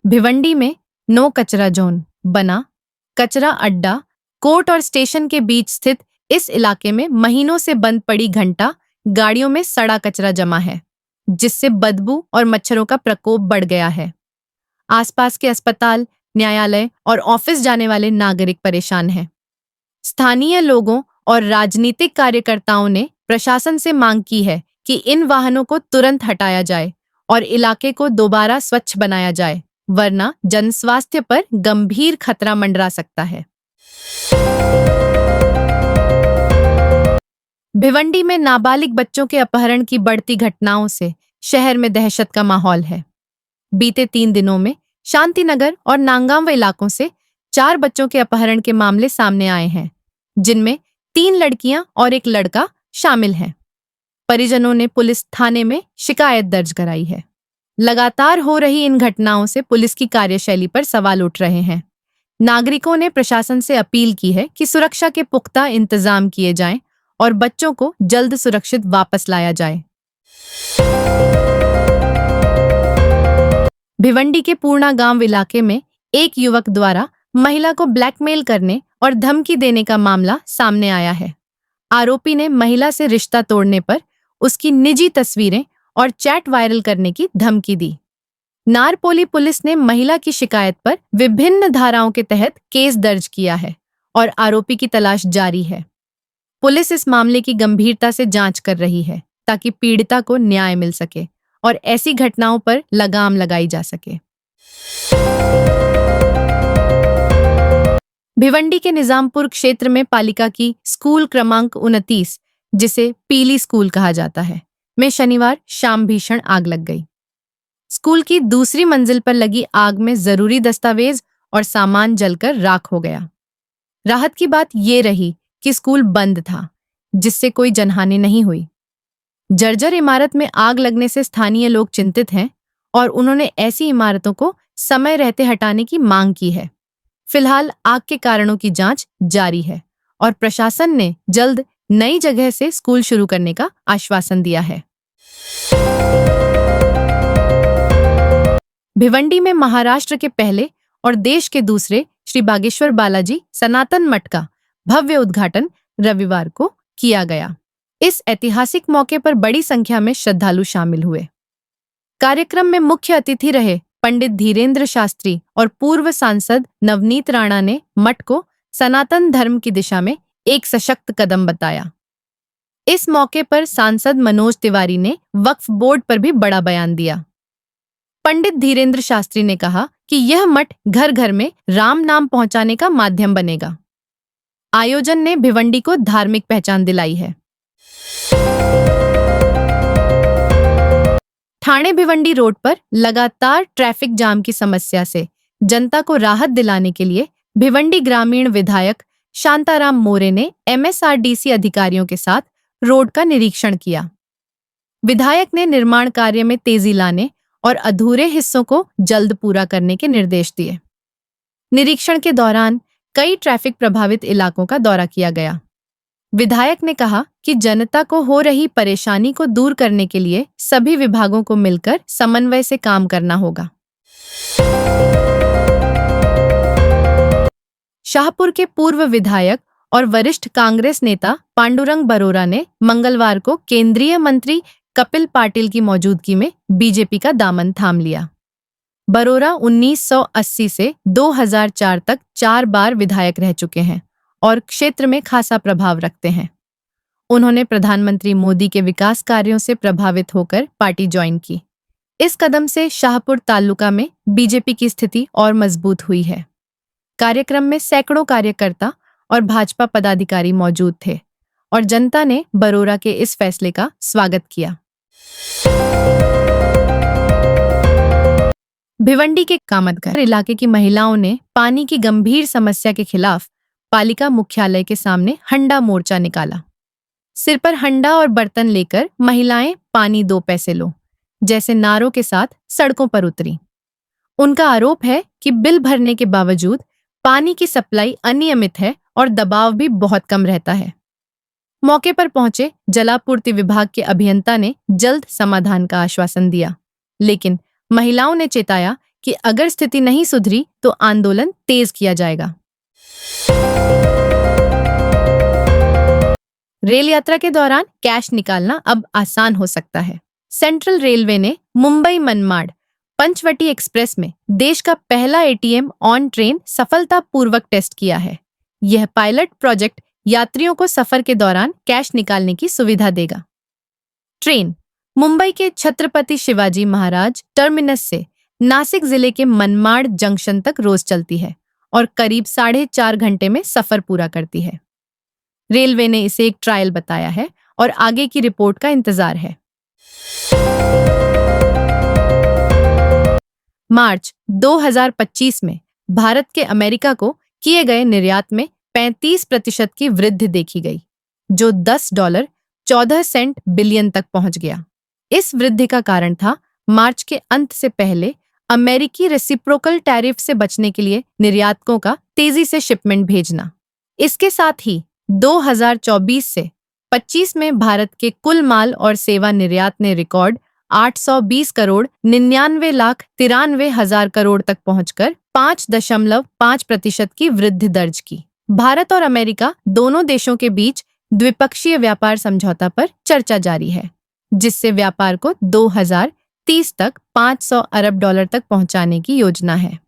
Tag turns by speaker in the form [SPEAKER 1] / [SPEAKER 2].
[SPEAKER 1] भिवंडी में नो कचरा जोन बना। कचरा अड्डा कोर्ट और स्टेशन के बीच स्थित इस इलाके में महीनों से बंद पड़ी घंटा गाड़ियों में सड़ा कचरा जमा है, जिससे बदबू और मच्छरों का प्रकोप बढ़ गया है। आसपास के अस्पताल, न्यायालय और ऑफिस जाने वाले नागरिक परेशान हैं। स्थानीय लोगों और राजनीतिक कार्यकर्ताओं ने प्रशासन से मांग की है कि इन वाहनों को तुरंत हटाया जाए और इलाके को दोबारा स्वच्छ बनाया जाए, वरना जनस्वास्थ्य पर गंभीर खतरा मंडरा सकता है। भिवंडी में नाबालिग बच्चों के अपहरण की बढ़ती घटनाओं से शहर में दहशत का माहौल है। बीते 3 दिनों में शांतिनगर और नांगांव इलाकों से 4 बच्चों के अपहरण के मामले सामने आए हैं, जिनमें 3 लड़कियां और 1 लड़का शामिल हैं। परिजनों ने पुलिस थाने में शिकायत दर्ज कराई है। लगातार हो रही इन घटनाओं से पुलिस की कार्यशैली पर सवाल उठ रहे हैं। नागरिकों ने प्रशासन से अपील की है कि सुरक्षा के पुख्ता इंतजाम किए जाएं और बच्चों को जल्द सुरक्षित वापस लाया जाए। भिवंडी के पूर्णा गांव इलाके में एक युवक द्वारा महिला को ब्लैकमेल करने और धमकी देने का मामला सामने आया है। आरोपी ने महिला से रिश्ता तोड़ने पर उसकी निजी तस्वीरें और चैट वायरल करने की धमकी दी। नारपोली पुलिस ने महिला की शिकायत पर विभिन्न धाराओं के तहत केस दर्ज किया है और आरोपी की तलाश जारी है। पुलिस इस मामले की गंभीरता से जांच कर रही है ताकि पीड़िता को न्याय मिल सके और ऐसी घटनाओं पर लगाम लगाई जा सके। भिवंडी के निजामपुर क्षेत्र में पालिका की स्कूल क्रमांक 29, जिसे पीली स्कूल कहा जाता है, में शनिवार शाम भीषण आग लग गई। स्कूल की दूसरी मंजिल पर लगी आग में जरूरी दस्तावेज और सामान जलकर राख हो गया। राहत की बात ये रही कि स्कूल बंद था, जिससे कोई जनहानि नहीं हुई। जर्जर इमारत में आग लगने से स्थानीय लोग चिंतित हैं और उन्होंने ऐसी इमारतों को समय रहते हटाने की मांग की है। फिलहाल आग के कारणों की जांच जारी है और प्रशासन ने जल्द नई जगह से स्कूल शुरू करने का आश्वासन दिया है। भिवंडी में महाराष्ट्र के पहले और देश के दूसरे श्री बागेश्वर बालाजी सनातन मठ का भव्य उद्घाटन रविवार को किया गया। इस ऐतिहासिक मौके पर बड़ी संख्या में श्रद्धालु शामिल हुए। कार्यक्रम में मुख्य अतिथि रहे पंडित धीरेन्द्र शास्त्री और पूर्व सांसद नवनीत राणा ने मठ को सनातन धर्म की दिशा में एक सशक्त कदम बताया। इस मौके पर सांसद मनोज तिवारी ने वक्फ बोर्ड पर भी बड़ा बयान दिया। पंडित धीरेन्द्र शास्त्री ने कहा कि यह मठ घर घर में राम नाम पहुंचाने का माध्यम बनेगा। आयोजन ने भिवंडी को धार्मिक पहचान दिलाई है। ठाणे भिवंडी रोड पर लगातार ट्रैफिक जाम की समस्या से जनता को राहत दिलाने के लिए भिवंडी ग्रामीण विधायक शांताराम मोरे ने MSRDC अधिकारियों के साथ रोड का निरीक्षण किया। विधायक ने निर्माण कार्य में तेजी लाने और अधूरे हिस्सों को जल्द पूरा करने के निर्देश दिए। निरीक्षण के दौरान कई ट्रैफिक प्रभावित इलाकों का दौरा किया गया। विधायक ने कहा कि जनता को हो रही परेशानी को दूर करने के लिए सभी विभागों को मिलकर समन्वय से काम करना होगा। शाहपुर के पूर्व विधायक और वरिष्ठ कांग्रेस नेता पांडुरंग बरोरा ने मंगलवार को केंद्रीय मंत्री कपिल पाटिल की मौजूदगी में बीजेपी का दामन थाम लिया। बरोरा 1980 से 2004 तक 4 बार विधायक रह चुके हैं और क्षेत्र में खासा प्रभाव रखते हैं। उन्होंने प्रधानमंत्री मोदी के विकास कार्यों से प्रभावित होकर पार्टी ज्वाइन की। इस कदम से शाहपुर तालुका में बीजेपी की स्थिति और मजबूत हुई है। कार्यक्रम में सैकड़ों कार्यकर्ता और भाजपा पदाधिकारी मौजूद थे और जनता ने बरोरा के इस फैसले का स्वागत किया। भिवंडी के कामतघर इलाके की महिलाओं ने पानी की गंभीर समस्या के खिलाफ पालिका मुख्यालय के सामने हंडा मोर्चा निकाला। सिर पर हंडा और बर्तन लेकर महिलाएं पानी 2 पैसे लो जैसे नारों के साथ सड़कों पर उतरी। उनका आरोप है कि बिल भरने के बावजूद पानी की सप्लाई अनियमित है और दबाव भी बहुत कम रहता है। मौके पर पहुंचे जलापूर्ति विभाग के अभियंता ने जल्द समाधान का आश्वासन दिया, लेकिन महिलाओं ने चेताया कि अगर स्थिति नहीं सुधरी तो आंदोलन तेज किया जाएगा। रेल यात्रा के दौरान कैश निकालना अब आसान हो सकता है। सेंट्रल रेलवे ने मुंबई मनमाड़ पंचवटी एक्सप्रेस में देश का पहला एटीएम ऑन ट्रेन सफलतापूर्वक टेस्ट किया है। यह पायलट प्रोजेक्ट यात्रियों को सफर के दौरान कैश निकालने की सुविधा देगा। ट्रेन मुंबई के छत्रपति शिवाजी महाराज टर्मिनस से नासिक जिले के मनमाड़ जंक्शन तक रोज चलती है और करीब 4.5 घंटे में सफर पूरा करती है। रेलवे ने इसे एक ट्रायल बताया है और आगे की रिपोर्ट का इंतजार है। मार्च 2025 में भारत के अमेरिका को किए गए निर्यात में 35% की वृद्धि देखी गई, जो $10.14 बिलियन तक पहुंच गया। इस वृद्धि का कारण था मार्च के अंत से पहले अमेरिकी रेसिप्रोकल टैरिफ से बचने के लिए निर्यातकों का तेजी से शिपमेंट भेजना। इसके साथ ही 2024 से 25 में भारत के कुल माल और सेवा निर्यात ने रिकॉर्ड 820 करोड़ 99 लाख 93 हजार करोड़ तक पहुंचकर 5.5% की वृद्धि दर्ज की। भारत और अमेरिका दोनों देशों के बीच द्विपक्षीय व्यापार समझौता पर चर्चा जारी है, जिससे व्यापार को 2030 तक $500 अरब तक पहुंचाने की योजना है।